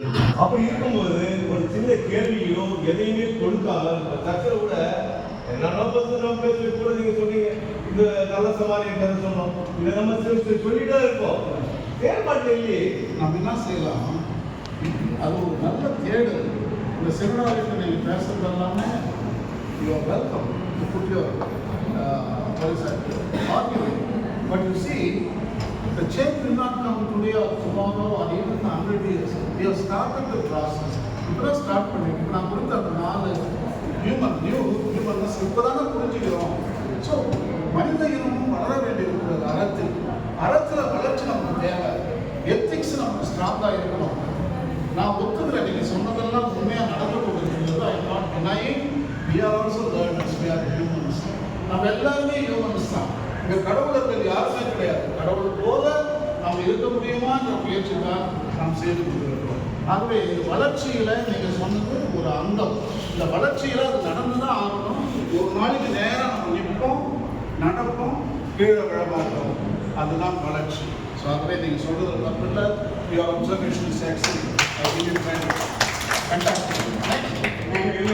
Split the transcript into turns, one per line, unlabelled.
அப்படி இருக்கும்போது ஒரு சின்ன கேள்வியோ எதையுமே கொடுக்காம சக்கரை கூட என்னென்ன பேச கூட நீங்க சொன்னீங்க, இந்த நல்ல சமாளிய கதை சொன்னோம், இதை நம்ம சொல்லிட்டே இருக்கோம். செயல்பாட்டு இல்லையே
நம்ம என்ன செய்யலாம்? அது ஒரு நல்ல தேடல். இந்த செமினாருக்கு நீங்கள் பேசுறது எல்லாமே you are welcome to put your argument. But you see, the change will not come today or tomorrow or even 100 years. We have started the process. இப்பதான் ஸ்டார்ட் பண்ணிட்டு நான் கொடுத்த அந்த 4 ஹியூமன்ஸ் இப்போதானே புரிஞ்சுக்கிறோம். ஸோ மனித இனமும் வளர வேண்டியிருக்கிறது. அறத்தில் வளர்ச்சி நமக்கு தேவை. எத்திக்ஸ் நமக்கு ஸ்ட்ராங்காக இருக்கணும். நான் ஒத்துக்கிறேன், நீங்கள் சொன்னதெல்லாம் உண்மையாக நடந்து கொண்டிருக்கிறது. I not denying we are also learners, we are humans. நம்ம எல்லாருமே ஹியூமன்ஸ் தான். இங்கே கடவுளர்கள் யாருமே கிடையாது. கடவுள் போல நம்ம இருக்க முடியுமான்ற முயற்சி தான் நாம் செய்து கொண்டிருக்கிறோம். ஆகவே இந்த வளர்ச்சியில் நீங்கள் சொன்னது ஒரு அங்கம். இந்த வளர்ச்சியில் அது நடந்து தான் ஆகணும். ஒரு நாளைக்கு நேரம் நம்ம நிற்போம், நடப்போம், கீழே விழமாட்டோம். அதுதான் வளர்ச்சி. ஸோ ஆகவே நீங்கள் சொல்கிறது தப்பு இல்லை. Your observation is excellent. I give you fantastic.